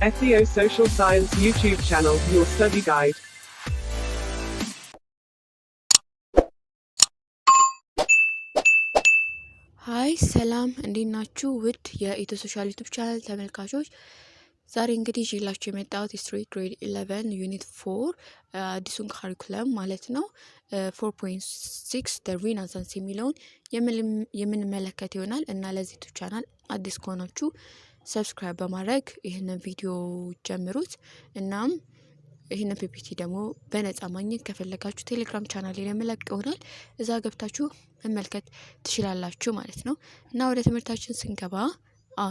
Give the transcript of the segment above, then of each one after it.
SEO Social Science YouTube channel, your study guide. ሃይ ሰላም እንዴት ናችሁ? ውድ የኢትዮ ሶሻል ዩቲዩብ ቻናል ተመልካቾች ዛሬ እንግዲህ ይዤላችሁ የመጣሁት ሂስትሪ ግሬድ 11 ዩኒት 4 አዲሱን ካሪኩለም ማለት ነው 4.6 the Renaissance የሚለውን የምንመለከት ይሆናል እና ለዚህ ዩቲዩብ ቻናል አዲስ ከሆናችሁ ሰብስክራይብ በማድረግ ይህንን ቪዲዮ ጀምሩት። እናም ይህንን ፒፒቲ ደግሞ በነጻ ማግኘት ከፈለጋችሁ ቴሌግራም ቻናል ላይ ለመለቅ ይሆናል። እዛ ገብታችሁ መመልከት ትችላላችሁ ማለት ነው። እና ወደ ትምህርታችን ስንገባ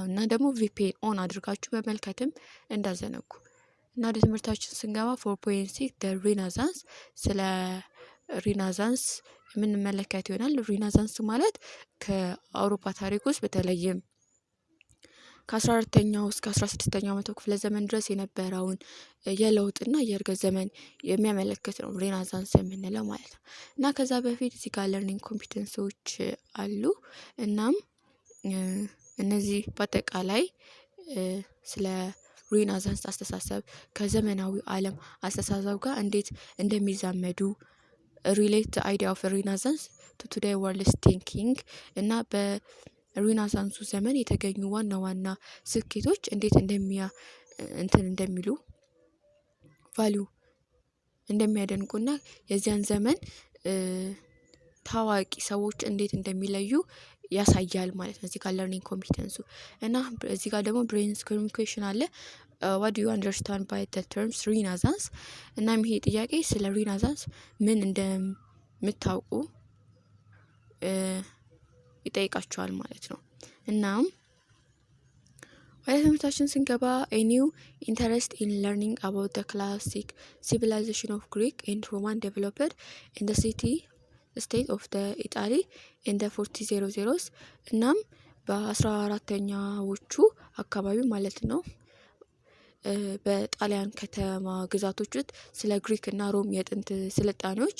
እና ደግሞ ቪፒኤን ኦን አድርጋችሁ መመልከትም እንዳዘነጉ። እና ወደ ትምህርታችን ስንገባ 4.6 the Renaissance ስለ ሪናዛንስ የምንመለከት ይሆናል። ሪናዛንስ ማለት ከአውሮፓ ታሪክ ውስጥ በተለይም ከ14ኛው እስከ 16ኛው መቶ ክፍለ ዘመን ድረስ የነበረውን የለውጥና የእርገት ዘመን የሚያመለክት ነው ሬናሳንስ የምንለው ማለት ነው። እና ከዛ በፊት እዚህ ጋር ለርኒንግ ኮምፒተንሶች አሉ። እናም እነዚህ በአጠቃላይ ስለ ሬናሳንስ አስተሳሰብ ከዘመናዊ ዓለም አስተሳሰብ ጋር እንዴት እንደሚዛመዱ ሪሌት አይዲያ ኦፍ ሬናሳንስ ቱ ቱዴይ ወርልድ ቲንኪንግ እና ሪናሳንሱ ዘመን የተገኙ ዋና ዋና ስኬቶች እንዴት እንደሚሉ ቫልዩ እንደሚያደንቁና የዚያን ዘመን ታዋቂ ሰዎች እንዴት እንደሚለዩ ያሳያል ማለት ነው። እዚህ ጋር ለርኒንግ ኮምፒተንሱ እና እዚህ ጋር ደግሞ ብሬንስ ኮሚኒኬሽን አለ። what do you understand by the terms Renaissance? እናም ይሄ ጥያቄ ስለ ሪናሳንስ ምን እንደምታውቁ ይጠይቃቸዋል ማለት ነው። እናም ወደ ትምህርታችን ስንገባ a new interest in learning about the classic civilization of Greek and Roman developed in the city state of the Italy in the 4000s እናም በ14ኛዎቹ አካባቢ ማለት ነው በጣሊያን ከተማ ግዛቶች ውስጥ ስለ ግሪክ እና ሮም የጥንት ስልጣኔዎች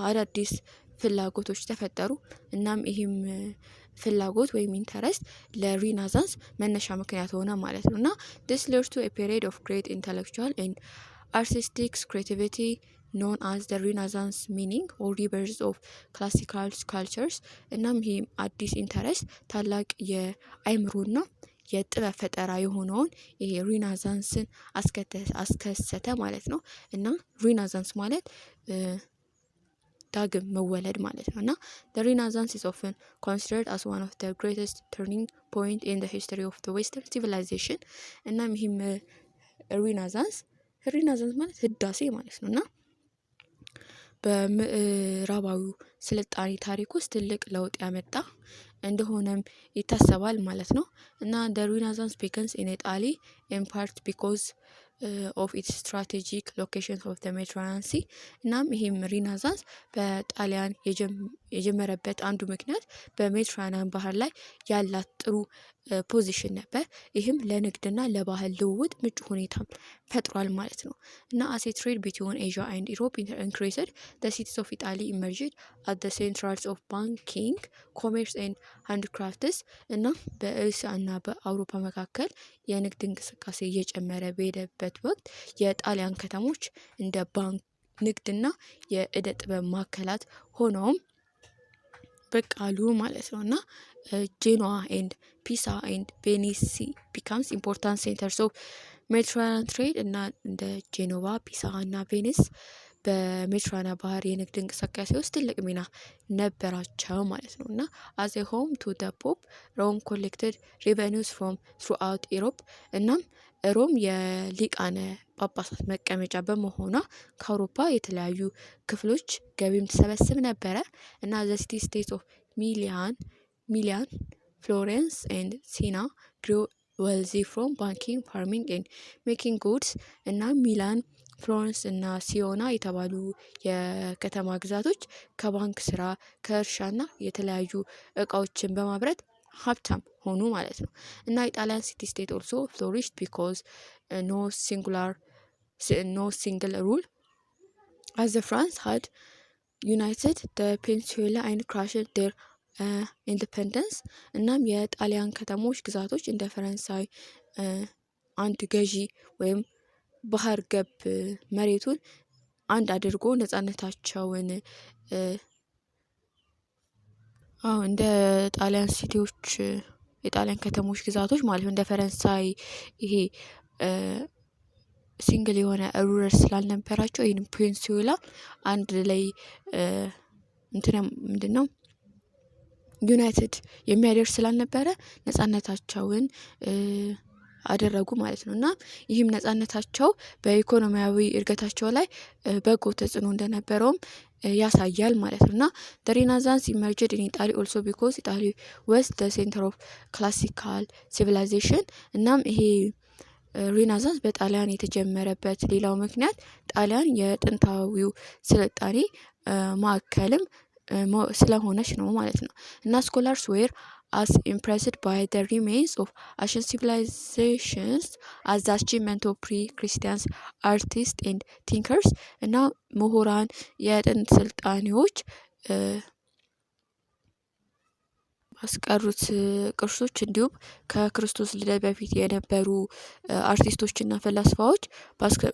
አዳዲስ ፍላጎቶች ተፈጠሩ። እናም ይህም ፍላጎት ወይም ኢንተረስት ለሪናሳንስ መነሻ ምክንያት ሆነ ማለት ነው። እና this led to a period of great intellectual and artistic creativity known as the Renaissance, meaning or rebirth of classical cultures። እናም ይህም አዲስ ኢንተረስት ታላቅ የአይምሮና የጥበብ ፈጠራ የሆነውን ይሄ ሪናሳንስን አስከሰተ ማለት ነው። እና ሪናሳንስ ማለት ዳግም መወለድ ማለት ነው። እና the Renaissance is often considered as one of the greatest turning point in the history of the Western civilization። እናም ይህም ሪናሳንስ ማለት ህዳሴ ማለት ነው እና በምዕራባዊ ስልጣኔ ታሪክ ውስጥ ትልቅ ለውጥ ያመጣ እንደሆነም ይታሰባል ማለት ነው። እና the Renaissance begins in Italy in part because of its strategic locations of the Mediterranean Sea። እናም ይሄም ሪናሳንስ በጣሊያን የጀመረበት አንዱ ምክንያት በሜዲትራኒያን ባህር ላይ ያላት ጥሩ ፖዚሽን ነበር። ይህም ለንግድና ለባህል ልውውጥ ምቹ ሁኔታ ፈጥሯል ማለት ነው። እና as a trade between Asia and Europe increased, the cities of Italy emerged as the centers of banking, commerce and handicrafts። እና በእስያ እና በአውሮፓ መካከል የንግድ እንቅስቃሴ እየጨመረ በሄደበት ወቅት የጣሊያን ከተሞች እንደ ባንክ፣ ንግድና የእደ ጥበብ ማዕከላት ሆነውም ብቅ አሉ ማለት ነው። እና ጄኖዋ ኤንድ ፒሳ ኤንድ ቬኒስ ቢካምስ ኢምፖርታንት ሴንተርስ ኦፍ ሜዲትራኒያን ትሬድ። እና እንደ ጄኖቫ፣ ፒሳ እና ቬኒስ በሜዲትራኒያን ባህር የንግድ እንቅስቃሴ ውስጥ ትልቅ ሚና ነበራቸው ማለት ነው። እና as a home to the Pope, Rome collected revenues from throughout Europe። እናም ሮም የሊቃነ ጳጳሳት መቀመጫ በመሆኗ ከአውሮፓ የተለያዩ ክፍሎች ገቢም ትሰበስብ ነበረ። እና the city states of ሚላን፣ ፍሎረንስ and ሲና grew wealthy from banking, farming and making goods። እና ሚላን፣ ፍሎረንስ እና ሲዮና የተባሉ የከተማ ግዛቶች ከባንክ ስራ፣ ከእርሻና የተለያዩ እቃዎችን በማምረት ሀብታም ሆኑ ማለት ነው። እና ኢጣሊያን ሲቲ ስቴት ኦልሶ ፍሎሪሽድ ቢኮዝ no single rule as the France had united the peninsula and crushed their independence። እናም የጣሊያን ከተሞች ግዛቶች እንደ ፈረንሳይ አንድ ገዢ ወይም ባህር ገብ መሬቱን አንድ አድርጎ ነጻነታቸውን እንደ ጣሊያን ሲቲዎች የጣሊያን ከተሞች ግዛቶች ማለት ነው እንደ ፈረንሳይ ይሄ ሲንግል የሆነ ሩለር ስላልነበራቸው ይህን ፔኒንሱላ አንድ ላይ ምንድነው ዩናይትድ የሚያደርስ ስላልነበረ ነጻነታቸውን አደረጉ ማለት ነው። እና ይህም ነጻነታቸው በኢኮኖሚያዊ እድገታቸው ላይ በጎ ተጽዕኖ እንደነበረውም ያሳያል ማለት ነው። እና the Renaissance emerged in Italy also because Italy was the center of classical civilization እናም ይሄ ሪናሳንስ በጣሊያን የተጀመረበት ሌላው ምክንያት ጣሊያን የጥንታዊው ስልጣኔ ማዕከልም ስለሆነች ነው ማለት ነው። እና ስኮላርስ ዌር as impressed by the remains of ancient civilizations as the achievement of pre-Christian artists and thinkers እና ምሁራን የጥንት ስልጣኔዎች አስቀሩት ቅርሶች እንዲሁም ከክርስቶስ ልደት በፊት የነበሩ አርቲስቶችና ፈላስፋዎች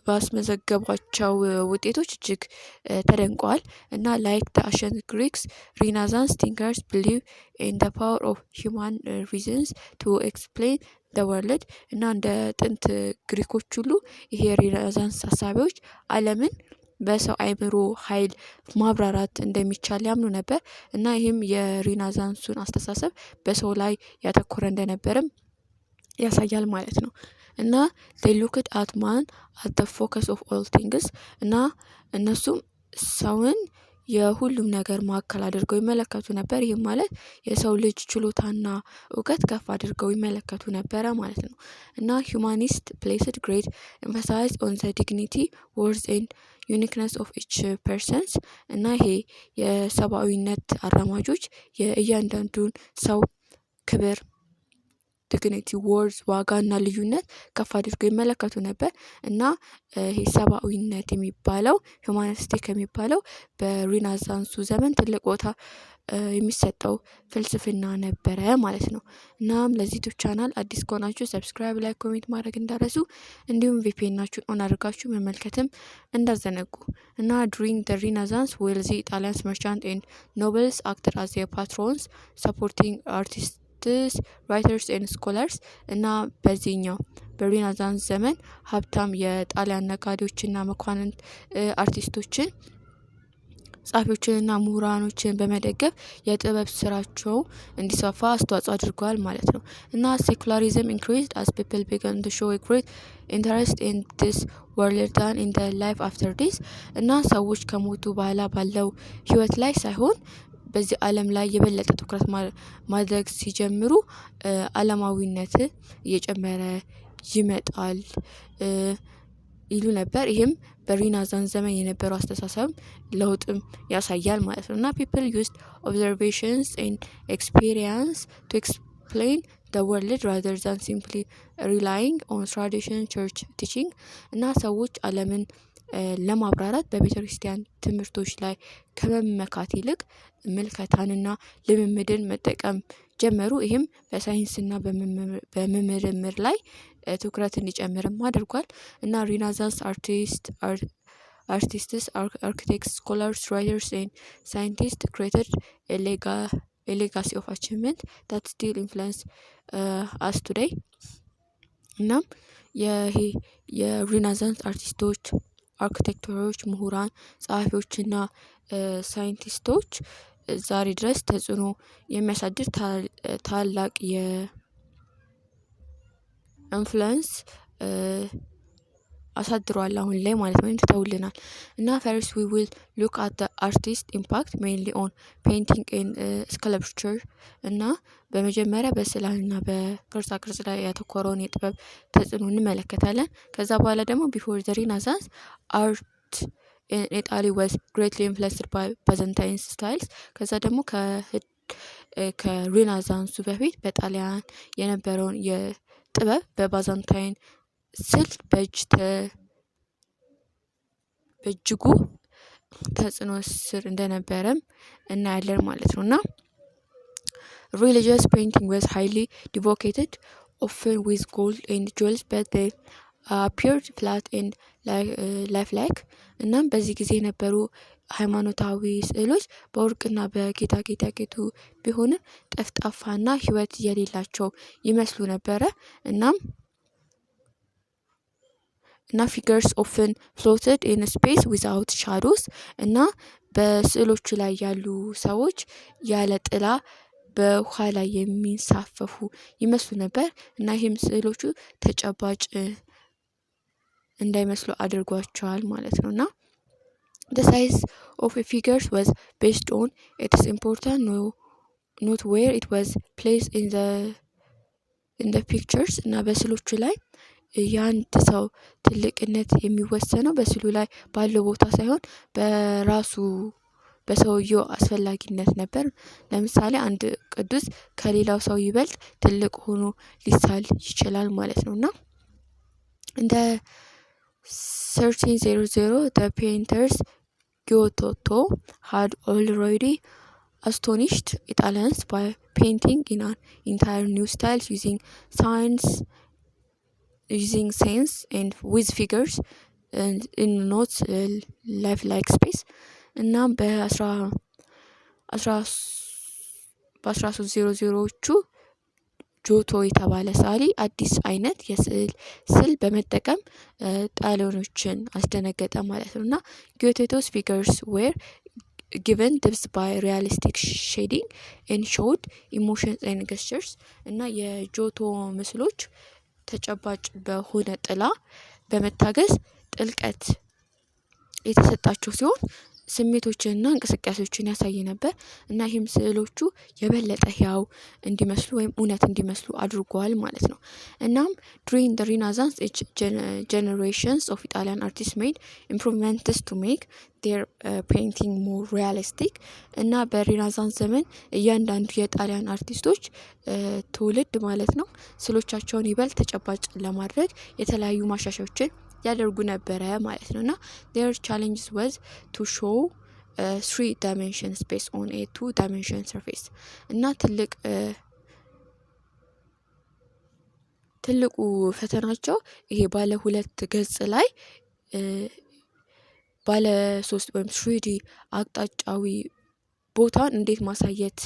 ባስመዘገቧቸው ውጤቶች እጅግ ተደንቀዋል። እና like the ancient Greeks, Renaissance thinkers believe in the power of human reasons to explain the world እና እንደ ጥንት ግሪኮች ሁሉ ይሄ ሪናሳንስ ሀሳቢዎች ዓለምን በሰው አይምሮ ኃይል ማብራራት እንደሚቻል ያምኑ ነበር። እና ይህም የሪናሳንሱን አስተሳሰብ በሰው ላይ ያተኮረ እንደነበርም ያሳያል ማለት ነው። እና they looked at man as the focus of all things እና እነሱም ሰውን የሁሉም ነገር ማዕከል አድርገው ይመለከቱ ነበር። ይህም ማለት የሰው ልጅ ችሎታና እውቀት ከፍ አድርገው ይመለከቱ ነበረ ማለት ነው። እና humanist placed great emphasis on the dignity, worth and uniqueness of each persons እና ይሄ የሰብአዊነት አራማጆች የእያንዳንዱን ሰው ክብር ዲግኒቲ ወርዝ ዋጋና ልዩነት ከፍ አድርገው ይመለከቱ ነበር። እና ይሄ ሰብአዊነት የሚባለው ሁማኒስቲክ የሚባለው በሪናሳንሱ ዘመን ትልቅ ቦታ የሚሰጠው ፍልስፍና ነበረ ማለት ነው። እናም ለዚህ ዩቲዩብ ቻናል አዲስ ከሆናችሁ ሰብስክራይብ፣ ላይክ፣ ኮሜንት ማድረግ እንዳረሱ እንዲሁም ቪፒኤናችሁን ኦን አድርጋችሁ መመልከትም እንዳዘነጉ እና during the Renaissance wealthy Italian merchants and nobles acted as their patrons supporting artists, writers and scholars እና በዚህኛው በሪናሳንስ ዘመን ሀብታም የጣሊያን ነጋዴዎችና መኳንንት አርቲስቶችን ጸሐፊዎችንና ምሁራኖችን በመደገፍ የጥበብ ስራቸው እንዲስፋፋ አስተዋጽኦ አድርገዋል ማለት ነው። እና ሴኩላሪዝም increased as people began to show a great interest in this world than in the life after this እና ሰዎች ከሞቱ በኋላ ባለው ህይወት ላይ ሳይሆን በዚህ ዓለም ላይ የበለጠ ትኩረት ማድረግ ሲጀምሩ ዓለማዊነት እየጨመረ ይመጣል ይሉ ነበር። ይህም በሪናሳንስ ዘመን የነበረው አስተሳሰብ ለውጥም ያሳያል ማለት ነው። እና people used observations and experience to explain the world rather than simply relying on tradition church teaching እና ሰዎች ዓለምን ለማብራራት በቤተ ክርስቲያን ትምህርቶች ላይ ከመመካት ይልቅ ምልከታንና ልምምድን መጠቀም ጀመሩ። ይህም በሳይንስና በምርምር ላይ ትኩረት እንዲጨምርም አድርጓል። እና ሪናሳንስ artists, architects, scholars, writers and scientists created a legacy of achievement that still influence us today እናም ይሄ የሪናሳንስ አርቲስቶች፣ አርኪቴክተሮች፣ ምሁራን፣ ጸሐፊዎችና ሳይንቲስቶች ዛሬ ድረስ ተጽዕኖ የሚያሳድር ታላቅ የኢንፍሉዌንስ አሳድሯል አሁን ላይ ማለት ነው፣ ትተውልናል። እና first we will look at the artist impact mainly on painting and sculpture እና በመጀመሪያ በስዕልና በቅርጻ ቅርጽ ላይ ያተኮረውን የጥበብ ተጽዕኖ እንመለከታለን። ከዛ በኋላ ደግሞ before the Renaissance art in Italy was greatly influenced by Byzantine styles ከዛ ደግሞ ከሪናሳንሱ በፊት በጣሊያን የነበረውን የጥበብ በባዛንታይን ስልት በእጅጉ ተጽዕኖ ስር እንደነበረም እናያለን ማለት ነው። እና religious painting was highly devoted often with gold and jewels, but they appeared flat and lifelike. እናም በዚህ ጊዜ የነበሩ ሃይማኖታዊ ስዕሎች በወርቅና በጌጣጌጥ ያጌጡ ቢሆንም ጠፍጣፋና ህይወት የሌላቸው ይመስሉ ነበረ። እና figures often floated in space without shadows እና በስዕሎቹ ላይ ያሉ ሰዎች ያለ ጥላ በውሃ ላይ የሚንሳፈፉ ይመስሉ ነበር እና ይህም ስዕሎቹ ተጨባጭ እንዳይመስሉ አድርጓቸዋል ማለት ነው። እና the size of a figure was based on its importance, not where it was placed in the pictures እና በስዕሎቹ ላይ የአንድ ሰው ትልቅነት የሚወሰነው በስዕሉ ላይ ባለው ቦታ ሳይሆን በራሱ በሰውየው አስፈላጊነት ነበር። ለምሳሌ አንድ ቅዱስ ከሌላው ሰው ይበልጥ ትልቅ ሆኖ ሊሳል ይችላል ማለት ነው። እና እንደ 1300 the painters Giotto had already astonished Italians by painting in an entire new style using sense and with figures and in not lifelike space. እናም በ1300ዎቹ ጆቶ የተባለ ሰዓሊ አዲስ አይነት የስዕል በመጠቀም ጣሊያኖችን አስደነገጠ ማለት ነው። እና ጊዮቴቶስ figures were given depth by realistic shading and showed emotions and gestures እና የጆቶ ምስሎች ተጨባጭ በሆነ ጥላ በመታገዝ ጥልቀት የተሰጣቸው ሲሆን ስሜቶችንና እንቅስቃሴዎችን ያሳይ ነበር እና ይህም ስዕሎቹ የበለጠ ህያው እንዲመስሉ ወይም እውነት እንዲመስሉ አድርጓል ማለት ነው። እናም during the Renaissance generations of Italian artists made improvements to make their painting more realistic እና በሪናሳንስ ዘመን እያንዳንዱ የጣሊያን አርቲስቶች ትውልድ ማለት ነው ስዕሎቻቸውን ይበልጥ ተጨባጭ ለማድረግ የተለያዩ ማሻሻያዎችን ያደርጉ ነበረ ማለት ነው። እና their challenges was to show 3-dimension space on a 2-dimension surface እና ትልቁ ፈተናቸው ይሄ ባለ ሁለት ገጽ ላይ ባለ 3 ወይም 3D አቅጣጫዊ ቦታን እንዴት ማሳየት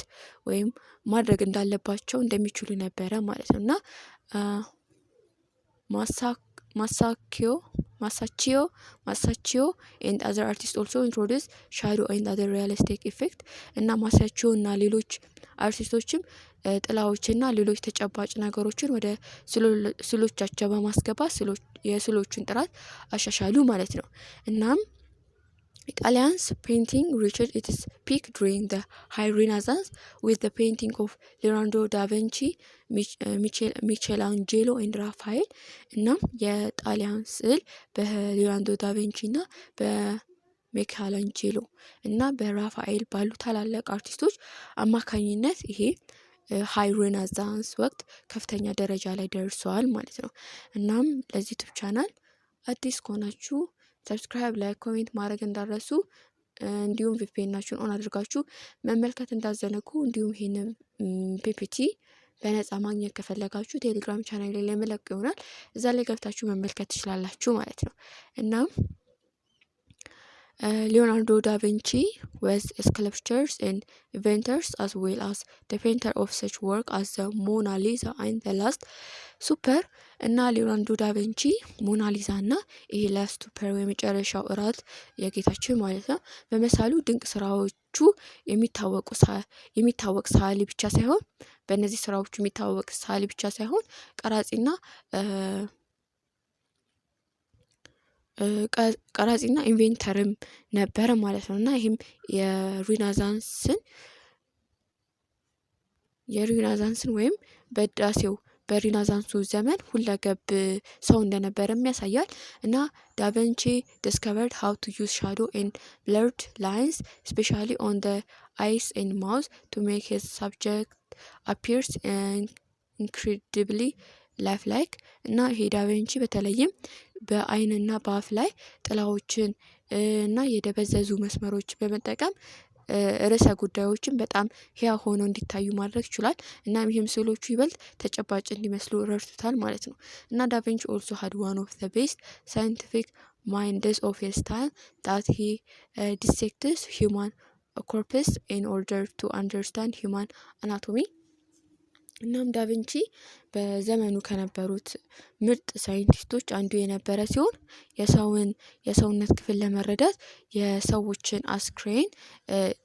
ወይም ማድረግ እንዳለባቸው እንደሚችሉ ነበረ ማለት ነው። እና Masaccio and other artists also introduced shadow and other realistic effect እና ማሳቸው እና ሌሎች አርቲስቶችም ጥላዎችና ሌሎች ተጨባጭ ነገሮችን ወደ ስዕሎቻቸው በማስገባት የስዕሎቹን ጥራት አሻሻሉ ማለት ነው። እናም Italians painting reached its peak during the High Renaissance with the painting of Leonardo da Vinci, Michelangelo and Raphael እና የጣሊያን ስዕል በሊዮናርዶ ዳ ቪንቺ እና በሚኬላንጄሎ እና በራፋኤል ባሉ ታላላቅ አርቲስቶች አማካኝነት ይሄ ሃይ ሬናሳንስ ወቅት ከፍተኛ ደረጃ ላይ ደርሷል ማለት ነው። እናም ለዚህ ዩቲዩብ ቻናል አዲስ ከሆናችሁ ሰብስክራይብ፣ ላይክ፣ ኮሜንት ማድረግ እንዳረሱ እንዲሁም ቪፒኤናችሁን ኦን አድርጋችሁ መመልከት እንዳዘነጉ እንዲሁም ይሄንን ፒፒቲ በነፃ ማግኘት ከፈለጋችሁ ቴሌግራም ቻናል ላይ ለመለቅ ይሆናል እዛ ላይ ገብታችሁ መመልከት ትችላላችሁ ማለት ነው። እናም Leonardo da Vinci was a sculptor and inventor as well as the painter of such work as the Mona Lisa and the Last Supper እና ሊዮናርዶ ዳ ቪንቺ ሞናሊዛ እና ይሄ ላስት ሱፐር የመጨረሻው እራት የጌታችን ማለት ነው በመሳሉ ድንቅ ስራዎቹ የሚታወቅ ሰዓሊ ብቻ ሳይሆን በእነዚህ ስራዎቹ የሚታወቅ ሰዓሊ ብቻ ሳይሆን ቀራጺና ኢንቬንተርም ነበረ ማለት ነው። እና ይህም የሪናሳንስን ወይም በሪናሳንሱ ዘመን ሁለገብ ሰው እንደነበረም ያሳያል። እና ዳቪንቺ discovered how to use shadow and blurred lines especially on the eyes and mouth to make his subject appears incredibly lifelike እና ይሄ ዳቪንቺ በተለይም በአይንና በአፍ ላይ ጥላዎችን እና የደበዘዙ መስመሮች በመጠቀም ርዕሰ ጉዳዮችን በጣም ሕያው ሆነው እንዲታዩ ማድረግ ችሏል። እናም ይህም ስዕሎቹ ይበልጥ ተጨባጭ እንዲመስሉ ረድቶታል ማለት ነው። እና ዳቪንቺ ኦልሶ ሃድ ዋን ኦፍ ዘ ቤስት ሳይንቲፊክ ማይንድስ ኦፍ ሂዝ ታይም ዳት ሂ ዲሴክትስ ሂውማን ኮርፕስ ኢን ኦርደር ቱ አንደርስታንድ ሂውማን አናቶሚ። እናም ዳቪንቺ በዘመኑ ከነበሩት ምርጥ ሳይንቲስቶች አንዱ የነበረ ሲሆን የሰውነት ክፍል ለመረዳት የሰዎችን አስክሬን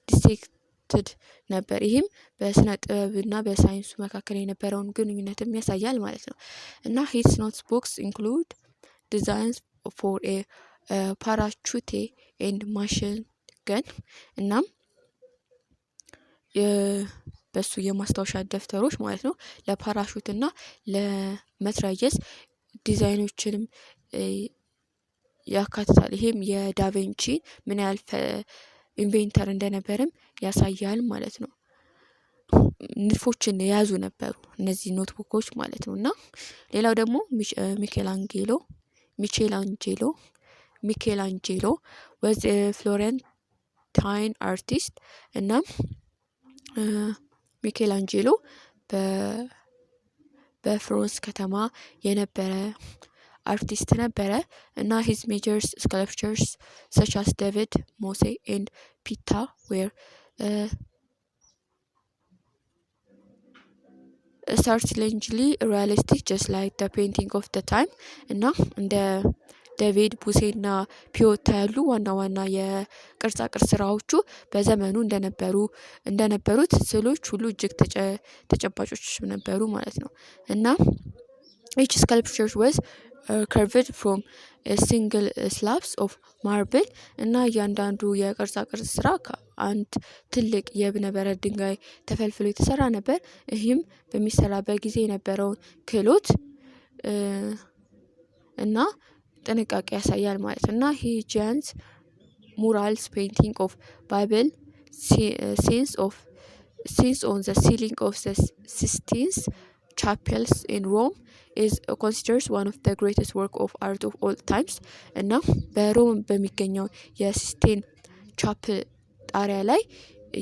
ዲሴክትድ ነበር። ይህም በስነ ጥበብና በሳይንሱ መካከል የነበረውን ግንኙነትም ያሳያል ማለት ነው። እና ሂዝ ኖትቡክስ ኢንክሉድ ዲዛይንስ ፎር ኤ ፓራቹቴ ኤንድ ማሽን ገን። እናም በሱ የማስታወሻ ደብተሮች ማለት ነው ለፓራሹት እና ለመትረየስ ዲዛይኖችንም ያካትታል። ይሄም የዳቪንቺ ምን ያህል ኢንቬንተር እንደነበርም ያሳያል ማለት ነው። ንድፎችን የያዙ ነበሩ እነዚህ ኖትቡኮች ማለት ነው። እና ሌላው ደግሞ ሚኬላንጄሎ ወዝ ፍሎረንታይን አርቲስት። እናም ሚኬላንጄሎ በፍሎረንስ ከተማ የነበረ አርቲስት ነበረ። እና ሂዝ ሜጀርስ ስካልፕቸርስ ሰች አስ ዴቪድ ሞሴ ኤንድ ፒታ ዌር ስታርትሊንግሊ ሪያሊስቲክ ጀስት ላይክ ደ ፔይንቲንግ ኦፍ ደ ታይም። እና እንደ ዴቪድ ቡሴና ፒዮታ ያሉ ዋና ዋና የቅርጻ ቅርጽ ስራዎቹ በዘመኑ እንደነበሩት ስዕሎች ሁሉ እጅግ ተጨባጮች ነበሩ ማለት ነው። እና each sculpture was carved from a single slabs of marble። እና እያንዳንዱ የቅርጻ ቅርጽ ስራ ከአንድ ትልቅ የእብነ በረድ ድንጋይ ተፈልፍሎ የተሰራ ነበር። ይህም በሚሰራበት ጊዜ የነበረውን ክህሎት እና ጥንቃቄ ያሳያል ማለት ነው። እና ሂ ጃይንት ሙራልስ ፔይንቲንግ ኦፍ ባይብል ሲንስ ኦን ዘ ሲሊንግ ኦፍ ዘ ሲስቲንስ ቻፕልስ ኢን ሮም is considered one of the greatest work of art of all times። እና በሮም በሚገኘው የሲስቴን ቻፕል ጣሪያ ላይ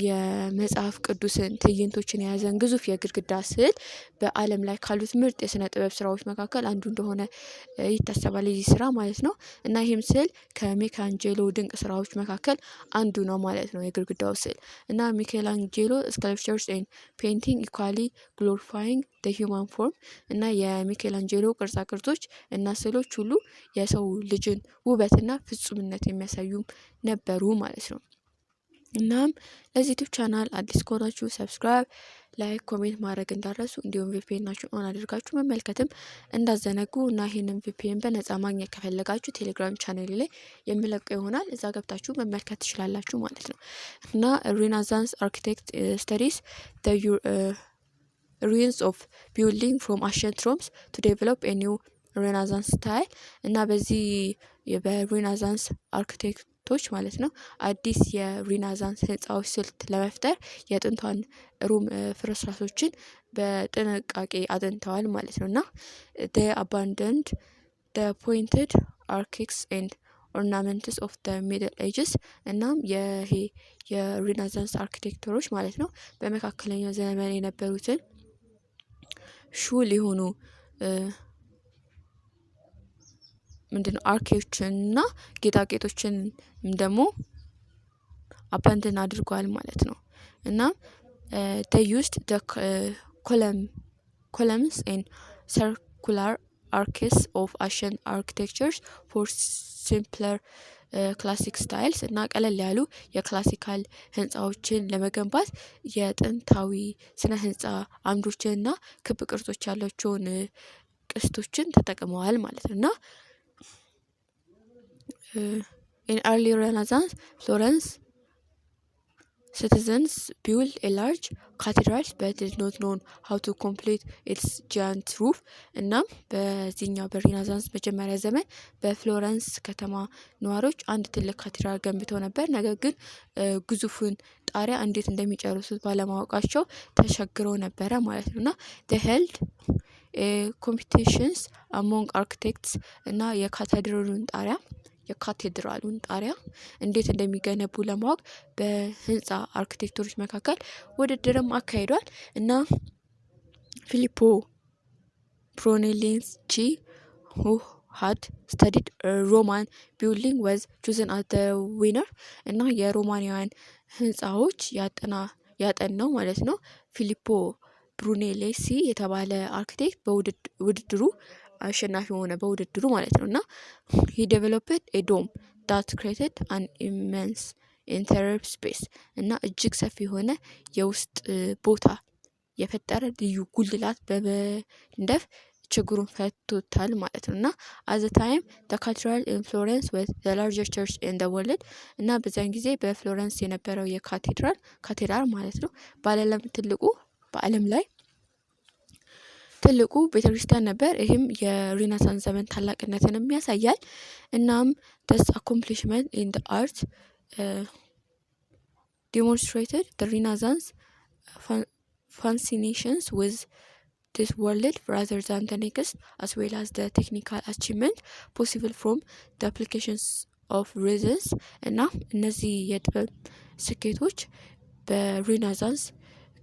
የመጽሐፍ ቅዱስን ትዕይንቶችን የያዘን ግዙፍ የግድግዳ ስዕል በዓለም ላይ ካሉት ምርጥ የስነ ጥበብ ስራዎች መካከል አንዱ እንደሆነ ይታሰባል ይህ ስራ ማለት ነው። እና ይህም ስዕል ከሚኬላንጄሎ ድንቅ ስራዎች መካከል አንዱ ነው ማለት ነው የግድግዳው ስዕል። እና ሚኬላንጄሎ ስካልፕቸርስ ኤንድ ፔይንቲንግ ኢኳሊ ግሎሪፋይንግ ደ ሂውማን ፎርም። እና የሚኬላንጄሎ ቅርጻ ቅርጾች እና ስዕሎች ሁሉ የሰው ልጅን ውበትና ፍጹምነት የሚያሳዩም ነበሩ ማለት ነው። እናም ለዚህ ዩቲዩብ ቻናል አዲስ ከሆናችሁ ሰብስክራይብ፣ ላይክ፣ ኮሜንት ማድረግ እንዳረሱ እንዲሁም ቪፒኤናችሁን ኦን አድርጋችሁ መመልከትም እንዳዘነጉ። እና ይህንን ቪፒኤን በነጻ ማግኘት ከፈለጋችሁ ቴሌግራም ቻናል ላይ የምለቀው ይሆናል። እዛ ገብታችሁ መመልከት ትችላላችሁ ማለት ነው። እና ሪናሳንስ አርኪቴክት ስተዲስ ruins of building from ancient Rome to develop a new Renaissance style። እና በዚህ በሪናሳንስ አርኪቴክቶች ማለት ነው አዲስ የሪናሳንስ ህንፃዎች ስልት ለመፍጠር የጥንቷን ሮም ፍርስራሾችን በጥንቃቄ አጥንተዋል ማለት ነው። እና they abandoned the pointed arches and ornaments of the middle ages። እናም ይሄ የሪናሳንስ አርኪቴክተሮች ማለት ነው በመካከለኛው ዘመን የነበሩትን ሹል የሆኑ ምንድነው አርኬዎችን እና ጌጣጌጦችን ደግሞ አባንድን አድርጓል ማለት ነው። እና they used the columns and circular arches of ancient architectures for simpler ክላሲክ ስታይልስ። እና ቀለል ያሉ የክላሲካል ህንፃዎችን ለመገንባት የጥንታዊ ስነ ህንፃ አምዶችን እና ክብ ቅርጾች ያላቸውን ቅስቶችን ተጠቅመዋል ማለት ነው። እና in early Renaissance Florence citizens built a large cathedral but did not know how to complete its giant roof። እናም በዚህኛው በሪናሳንስ መጀመሪያ ዘመን በፍሎረንስ ከተማ ነዋሪዎች አንድ ትልቅ ካቴድራል ገንብተው ነበር። ነገር ግን ግዙፉን ጣሪያ እንዴት እንደሚጨርሱት ባለማወቃቸው ተቸግረው ነበረ ማለት ነው። እና they held competitions among architects። እና የካቴድራሉን ጣሪያ የካቴድራሉን ጣሪያ እንዴት እንደሚገነቡ ለማወቅ በህንፃ አርክቴክተሮች መካከል ውድድርም አካሂዷል እና ፊሊፖ ብሩኔሌስቺ who had studied Roman building was chosen as the winner እና የሮማናውያን ህንፃዎች ያጠናው ማለት ነው ፊሊፖ ብሩኔሌሲ የተባለ አርክቴክት በውድድሩ አሸናፊ ሆነ በውድድሩ ማለት ነው እና he developed a dome that created an immense interior space እና እጅግ ሰፊ የሆነ የውስጥ ቦታ የፈጠረ ልዩ ጉልላት በመንደፍ ችግሩን ፈቶታል ማለት ነው እና at the time the cathedral in Florence was the largest church in the world እና በዛን ጊዜ በፍሎረንስ የነበረው ካቴድራል ማለት ነው በዓለም ላይ ትልቁ ቤተክርስቲያን ነበር። ይህም የሪናሳንስ ዘመን ታላቅነትንም ያሳያል። እናም this accomplishment in the art demonstrated the Renaissance fascinations with this world rather than the next, as well as the technical achievement possible from the applications of reasons እና እነዚህ የጥበብ ስኬቶች በሪናሳንስ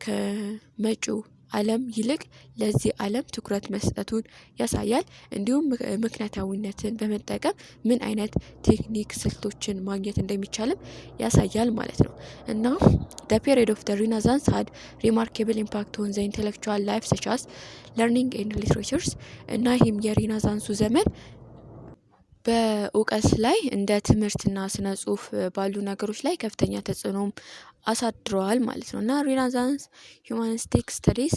ከመጪው ዓለም ይልቅ ለዚህ ዓለም ትኩረት መስጠቱን ያሳያል። እንዲሁም ምክንያታዊነትን በመጠቀም ምን አይነት ቴክኒክ ስልቶችን ማግኘት እንደሚቻልም ያሳያል ማለት ነው እና the period of the Renaissance had remarkable impact on the intellectual life such as learning and literatures እና ይህም የሪናሳንሱ ዘመን በእውቀት ላይ እንደ ትምህርትና ስነ ጽሁፍ ባሉ ነገሮች ላይ ከፍተኛ ተጽዕኖም አሳድረዋል ማለት ነው እና ሪናሳንስ humanistic studies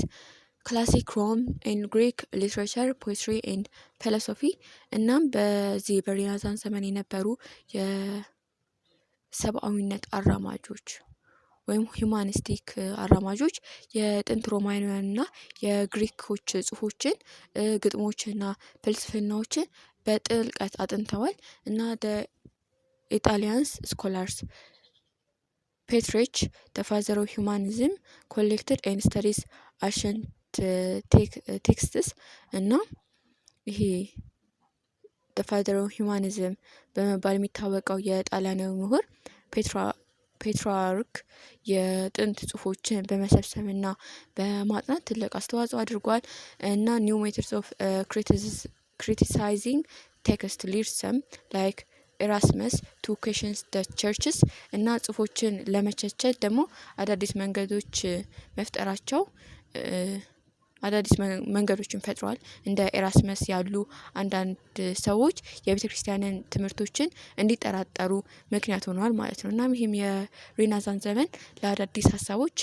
classic Rome and Greek literature poetry and philosophy እናም በዚህ በሪናሳንስ ዘመን የነበሩ የሰብአዊነት አራማጆች ወይም ሁማኒስቲክ አራማጆች የጥንት ሮማውያንና የግሪኮች ጽሁፎችን ግጥሞችና ፍልስፍናዎችን በጥልቀት አጥንተዋል እና ኢጣሊያንስ ስኮላርስ ፔትሬች the father of humanism collected and studies ancient texts እና ይሄ the father of humanism በመባል የሚታወቀው የጣሊያናዊ ምሁር ፔትራርክ የጥንት ጽሁፎችን በመሰብሰብና በማጥናት ትልቅ አስተዋጽኦ አድርጓል እና new methods of criticizing text leads some like ኤራስመስ to question the churches እና ጽሁፎችን ለመቸቸት ደግሞ አዳዲስ መንገዶችን ፈጥሯል። እንደ ኤራስመስ ያሉ አንዳንድ ሰዎች የቤተክርስቲያንን ትምህርቶችን እንዲጠራጠሩ ምክንያት ሆነዋል ማለት ነው። እናም ይህም የሪናሳንስ ዘመን ለአዳዲስ ሀሳቦች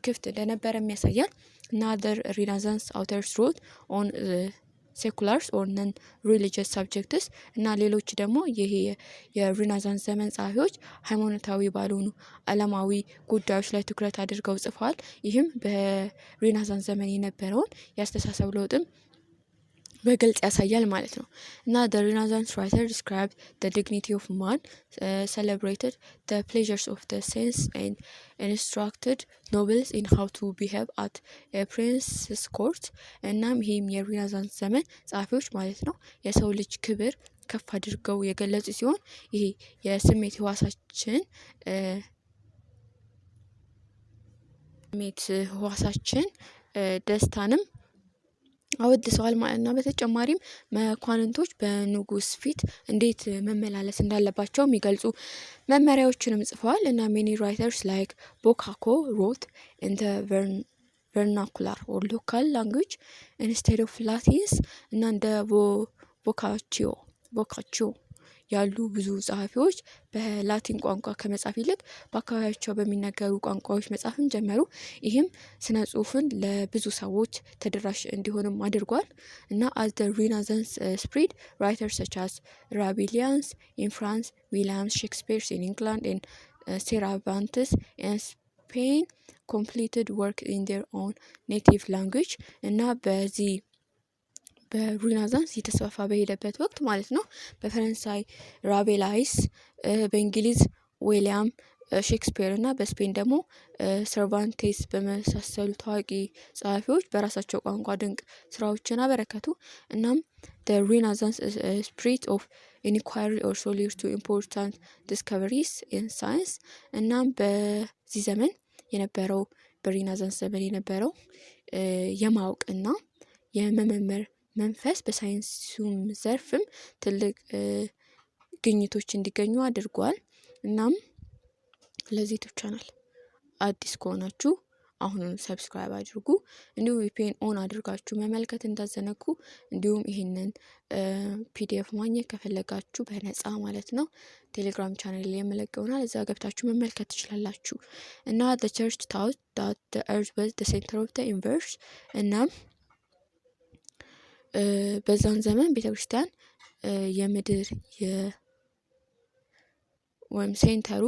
ክፍት እንደነበረ ያሳያል እና other Renaissance authors wrote on ሴኩላርስ ኦር ነን ሪሊጂየስ ሳብጀክትስ እና ሌሎች ደግሞ ይሄ የሪናሳንስ ዘመን ጸሐፊዎች ሃይማኖታዊ ባልሆኑ ዓለማዊ ጉዳዮች ላይ ትኩረት አድርገው ጽፈዋል። ይህም በሪናሳንስ ዘመን የነበረውን የአስተሳሰብ ለውጥም በግልጽ ያሳያል ማለት ነው እና the Renaissance writer described the dignity of man, celebrated the pleasures of the sense and instructed nobles in how to behave at a prince's court እናም ይህም የሪናሳንስ ዘመን ጸሐፊዎች ማለት ነው የሰው ልጅ ክብር ከፍ አድርገው የገለጹ ሲሆን ይሄ የስሜት ህዋሳችን ደስታንም አወድሰዋል ማለት ነው። በተጨማሪም መኳንንቶች በንጉስ ፊት እንዴት መመላለስ እንዳለባቸው የሚገልጹ መመሪያዎችንም ጽፈዋል እና many writers like Boccaccio wrote in the vernacular or local language instead of Latin እና እንደ ቦካቺዮ ያሉ ብዙ ጸሐፊዎች በላቲን ቋንቋ ከመጻፍ ይልቅ በአካባቢያቸው በሚነገሩ ቋንቋዎች መጻፍን ጀመሩ። ይህም ስነ ጽሁፍን ለብዙ ሰዎች ተደራሽ እንዲሆንም አድርጓል እና as the Renaissance spread, writers such as Rabelais in France, William Shakespeare in England and Cervantes in Spain completed work in their own native language እና በዚህ በሪናሳንስ የተስፋፋ በሄደበት ወቅት ማለት ነው በፈረንሳይ ራቤላይስ፣ በእንግሊዝ ዊሊያም ሼክስፒር እና በስፔን ደግሞ ሰርቫንቴስ በመሳሰሉ ታዋቂ ጸሐፊዎች በራሳቸው ቋንቋ ድንቅ ስራዎችን አበረከቱ። እናም the Renaissance spirit of inquiry also leads to important discoveries in science። እናም በዚህ ዘመን የነበረው በሬናዛንስ ዘመን የነበረው የማወቅና የመመርመር መንፈስ በሳይንሱም ዘርፍም ትልቅ ግኝቶች እንዲገኙ አድርጓል። እናም ለዚህ ዩቲዩብ ቻናል አዲስ ከሆናችሁ አሁኑን ሰብስክራይብ አድርጉ። እንዲሁም ቪፒኤን ኦን አድርጋችሁ መመልከት እንዳዘነጉ። እንዲሁም ይህንን ፒዲኤፍ ማግኘት ከፈለጋችሁ በነፃ ማለት ነው ቴሌግራም ቻናል ላይ የምለቀውናል፣ እዛ ገብታችሁ መመልከት ትችላላችሁ። እና the church taught that the earth was the center of the universe። እና በዛን ዘመን ቤተክርስቲያን የምድር ወይም ሴንተሩ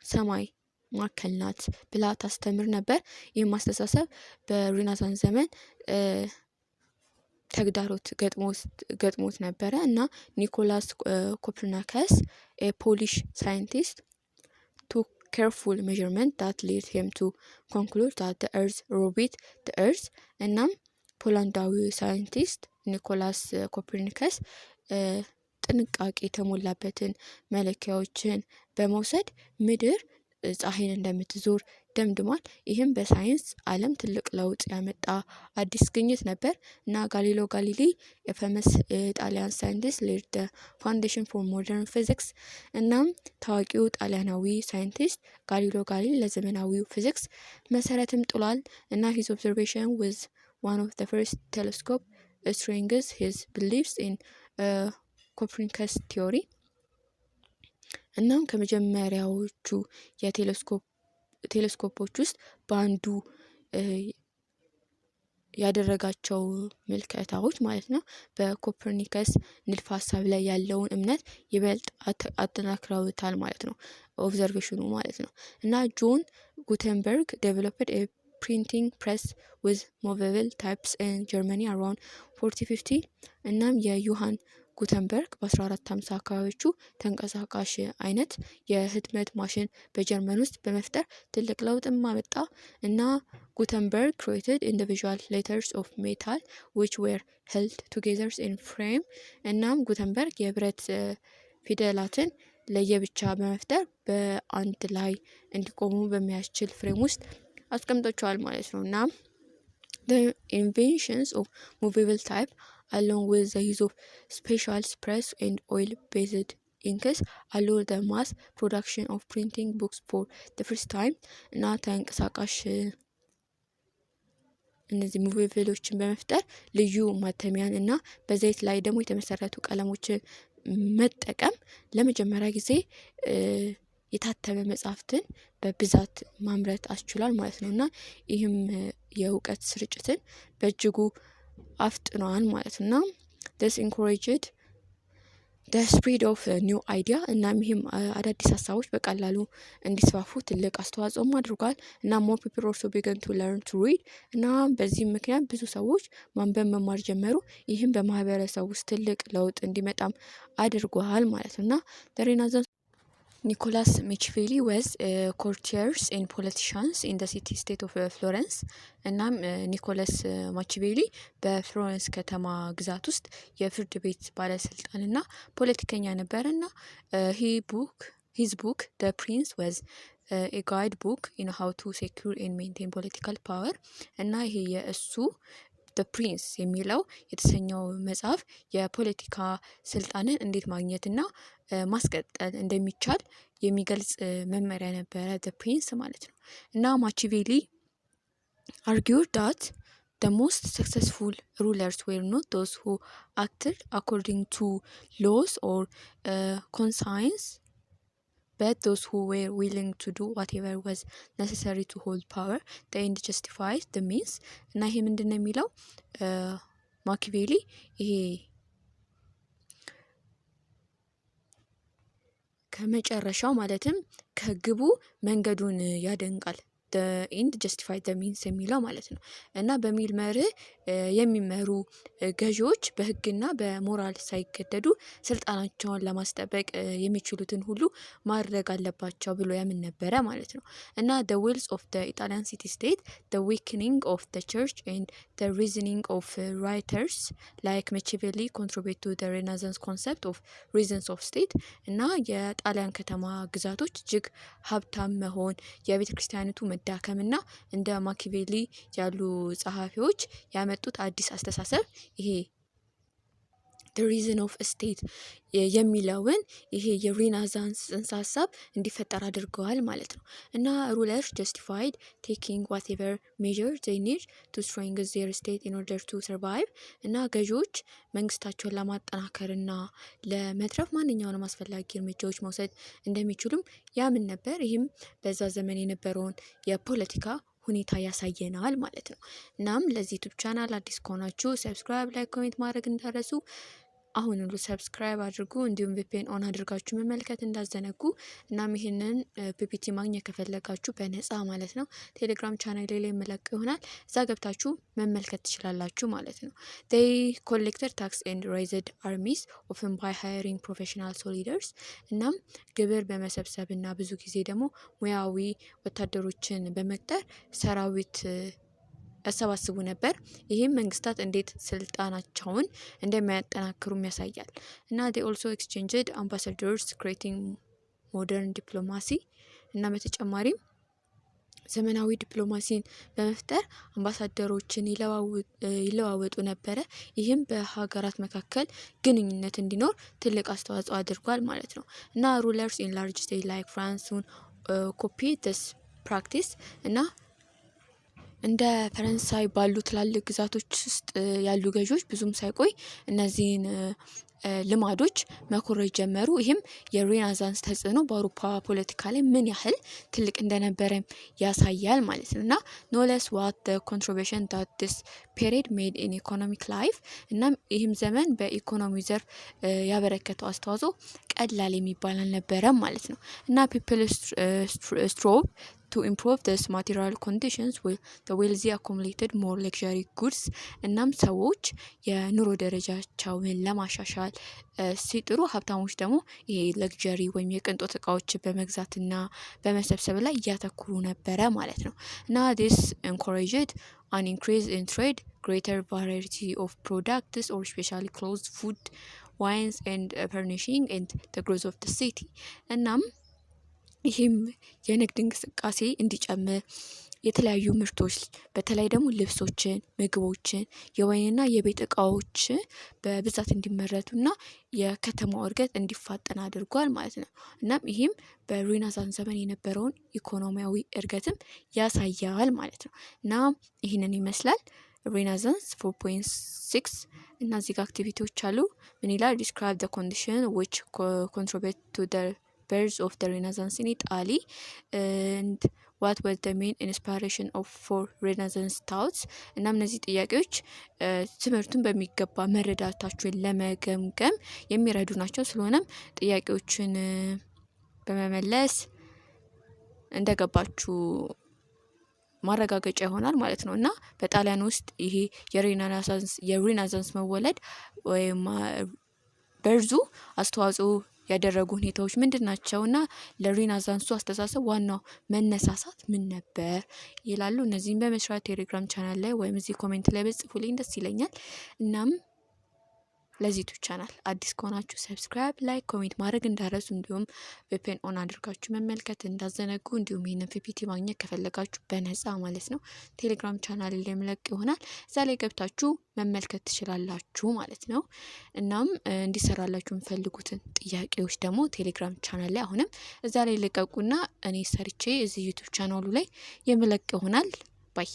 ሰማይ ማዕከል ናት ብላ ታስተምር ነበር። ይህም ማስተሳሰብ በሬናሳንስ ዘመን ተግዳሮት ገጥሞት ነበረ እና ኒኮላስ ኮፐርኒከስ ፖሊሽ ሳይንቲስት took careful measurement that led him to conclude that the earth orbit the earth። እናም ፖላንዳዊ ሳይንቲስት ኒኮላስ ኮፐርኒከስ ጥንቃቄ የተሞላበትን መለኪያዎችን በመውሰድ ምድር ፀሐይን እንደምትዞር ደምድሟል። ይህም በሳይንስ ዓለም ትልቅ ለውጥ ያመጣ አዲስ ግኝት ነበር እና ጋሊሌዮ ጋሊሊ የፌመስ ጣሊያን ሳይንቲስት laid the foundation for modern physics። እናም ታዋቂው ጣሊያናዊ ሳይንቲስት ጋሊሌዮ ጋሊሊ ለዘመናዊው ፊዚክስ መሰረትም ጥሏል እና his observation was one of the first telescope strengthens his beliefs in Copernicus theory። እናም ከመጀመሪያዎቹ ቴሌስኮፖች ውስጥ በአንዱ ያደረጋቸው ምልከታዎች ማለት ነው በኮፐርኒከስ ንድፈ ሀሳብ ላይ ያለውን እምነት ይበልጥ አጠናክረውታል ማለት ነው፣ ኦብዘርቬሽኑ ማለት ነው። እና ጆን ጉተንበርግ developed a printing press with movable types in Germany around 1450። እናም የዮሐን ጉተንበርግ በ1450 አካባቢዎቹ ተንቀሳቃሽ አይነት የህትመት ማሽን በጀርመን ውስጥ በመፍጠር ትልቅ ለውጥም አመጣ እና ጉተንበርግ created individual letters of metal which were held together in frame። እናም ጉተንበርግ የብረት ፊደላትን ለየብቻ በመፍጠር በአንድ ላይ እንዲቆሙ በሚያስችል ፍሬም ውስጥ አስቀምጧቸዋል ማለት ነው። እና the inventions of movable type along with the use of special press and oil-based inks allowed the mass production of printing books for the first time። እና ተንቀሳቃሽ እነዚህ ሙቬብሎችን በመፍጠር ልዩ ማተሚያን እና በዘይት ላይ ደግሞ የተመሰረቱ ቀለሞችን መጠቀም ለመጀመሪያ ጊዜ የታተመ መጽሐፍትን በብዛት ማምረት አስችሏል ማለት ነው። እና ይህም የእውቀት ስርጭትን በእጅጉ አፍጥኗል ማለት ነው። this encouraged the spread of new idea። እናም ይህም አዳዲስ ሀሳቦች በቀላሉ እንዲስፋፉ ትልቅ አስተዋጽኦም አድርጓል። እና more people also began to learn to read። እና በዚህም ምክንያት ብዙ ሰዎች ማንበብ መማር ጀመሩ። ይህም በማህበረሰብ ውስጥ ትልቅ ለውጥ እንዲመጣም አድርጓል ማለት ነው። እና the Renaissance ኒኮላስ ማቺቬሊ was courtiers and politicians in the city state of Florence። እናም ኒኮላስ ማቺቬሊ በፍሎረንስ ከተማ ግዛት ውስጥ የፍርድ ቤት ባለስልጣንና ፖለቲከኛ ነበርና his book The Prince was a guide book in how to secure and maintain political power። እና ይሄ የእሱ The Prince የሚለው የተሰኘው መጽሐፍ የፖለቲካ ስልጣንን እንዴት ማግኘትና ማስቀጠል እንደሚቻል የሚገልጽ መመሪያ ነበረ The Prince ማለት ነው። እና ማቺቬሊ argued that the most successful rulers were not those who acted according to laws or conscience but those who were willing to do whatever was necessary to hold power. The end justifies the means። እና ይሄ ምንድን ነው የሚለው ማኪቬሊ ይሄ ከመጨረሻው ማለትም ከግቡ መንገዱን ያደንቃል ኤንድ ጀስቲፋይ ዘ ሚንስ የሚለው ማለት ነው። እና በሚል መርህ የሚመሩ ገዢዎች በህግና በሞራል ሳይገደዱ ስልጣናቸውን ለማስጠበቅ የሚችሉትን ሁሉ ማድረግ አለባቸው ብሎ ያምን ነበረ ማለት ነው። እና the wills of the Italian city state, the weakening of the church and the reasoning of writers like Machiavelli contribute to the Renaissance concept of reasons of state እና የጣሊያን ከተማ ግዛቶች እጅግ ሀብታም መሆን የቤተ ክርስቲያኒቱ መዳከምና እንደ ማኪቬሊ ያሉ ጸሐፊዎች ያመጡት አዲስ አስተሳሰብ ይሄ the reason of state የሚለውን ይሄ የሬናዛንስ ጽንሰ ሀሳብ እንዲፈጠር አድርገዋል ማለት ነው። እና rulers justified taking whatever measures they need to strengthen their state in order to survive እና ገዢዎች መንግስታቸውን ለማጠናከርና ለመትረፍ ማንኛውንም አስፈላጊ እርምጃዎች መውሰድ እንደሚችሉም ያምን ነበር። ይህም በዛ ዘመን የነበረውን የፖለቲካ ሁኔታ ያሳየናል ማለት ነው። እናም ለዚህ ዩቲዩብ ቻናል አዲስ ከሆናችሁ ሰብስክራይብ፣ ላይክ፣ ኮሜንት ማድረግ እንዳትረሱ። አሁን ሁሉ ሰብስክራይብ አድርጉ። እንዲሁም ቪፒኤን ኦን አድርጋችሁ መመልከት እንዳዘነጉ። እናም ይሄንን ፒፒቲ ማግኘት ከፈለጋችሁ በነፃ ማለት ነው ቴሌግራም ቻናል ላይ የምለቅ ይሆናል። እዛ ገብታችሁ መመልከት ትችላላችሁ ማለት ነው። they collected tax and raised armies often by hiring professional soldiers እናም ግብር በመሰብሰብ እና ብዙ ጊዜ ደግሞ ሙያዊ ወታደሮችን በመቅጠር ሰራዊት ያሰባስቡ ነበር። ይህም መንግስታት እንዴት ስልጣናቸውን እንደሚያጠናክሩም ያሳያል። እና they also exchanged ambassadors creating modern diplomacy እና በተጨማሪም ዘመናዊ ዲፕሎማሲን በመፍጠር አምባሳደሮችን ይለዋወጡ ነበረ። ይህም በሀገራት መካከል ግንኙነት እንዲኖር ትልቅ አስተዋጽኦ አድርጓል ማለት ነው። እና rulers in large states like France soon copied this practice እና እንደ ፈረንሳይ ባሉ ትላልቅ ግዛቶች ውስጥ ያሉ ገዢዎች ብዙም ሳይቆይ እነዚህን ልማዶች መኮረጅ ጀመሩ። ይህም የሬናዛንስ ተጽዕኖ በአውሮፓ ፖለቲካ ላይ ምን ያህል ትልቅ እንደነበረ ያሳያል ማለት ነው። እና no less what the contribution that this period made in economic life እናም ይህም ዘመን በኢኮኖሚ ዘርፍ ያበረከተው አስተዋጽኦ ቀላል የሚባል አልነበረም ማለት ነው። እና people strove to improve this material conditions with the wealthy accumulated more luxury goods እናም ሰዎች የኑሮ ደረጃቸውን ለማሻሻል ሲጥሩ ሀብታሞች ደግሞ ይሄ ለግዠሪ ወይም የቅንጦት እቃዎች በመግዛትና በመሰብሰብ ላይ እያተኩሩ ነበረ ማለት ነው። እና this encouraged an increase in trade, greater variety of products or especially clothes, food, wines and furnishing and the growth of the city እናም ይህም የንግድ እንቅስቃሴ እንዲጨምር የተለያዩ ምርቶች በተለይ ደግሞ ልብሶችን፣ ምግቦችን፣ የወይንና የቤት እቃዎች በብዛት እንዲመረቱና የከተማው እድገት እንዲፋጠን አድርጓል ማለት ነው። እናም ይህም በሬናሳንስ ዘመን የነበረውን ኢኮኖሚያዊ እድገትም ያሳያል ማለት ነው። እና ይህንን ይመስላል ሬናሳንስ 4.6 እና እዚህ ጋር አክቲቪቲዎች አሉ። ምን ይላል? describe the condition which contribute to the birth of the Renaissance in Italy and what was the main inspiration of for Renaissance thoughts እናም እነዚህ ጥያቄዎች ትምህርቱን በሚገባ መረዳታችሁን ለመገምገም የሚረዱ ናቸው። ስለሆነም ጥያቄዎችን በመመለስ እንደገባችሁ ማረጋገጫ ይሆናል ማለት ነው። እና በጣሊያን ውስጥ ይሄ የሬናሳንስ መወለድ ወይም በርዙ አስተዋጽኦ ያደረጉ ሁኔታዎች ምንድን ናቸው እና ለሬናሳንሱ አስተሳሰብ ዋናው መነሳሳት ምን ነበር ይላሉ። እነዚህን በመስራት ቴሌግራም ቻናል ላይ ወይም እዚህ ኮሜንት ላይ በጽፉልኝ ደስ ይለኛል። እናም ለዚህ ዩቲዩብ ቻናል አዲስ ከሆናችሁ ሰብስክራይብ፣ ላይክ፣ ኮሜንት ማድረግ እንዳረሱ እንዲሁም ቪፒኤን ኦን አድርጋችሁ መመልከት እንዳዘነጉ እንዲሁም ይህንን ፒፒቲ ማግኘት ከፈለጋችሁ በነፃ ማለት ነው ቴሌግራም ቻናል ላይ የምለቅ ይሆናል። እዛ ላይ ገብታችሁ መመልከት ትችላላችሁ ማለት ነው። እናም እንዲሰራላችሁ የምፈልጉትን ጥያቄዎች ደግሞ ቴሌግራም ቻናል ላይ አሁንም እዛ ላይ ልቀቁና እኔ ሰርቼ እዚህ ዩቲዩብ ቻናሉ ላይ የምለቅ ይሆናል። ባይ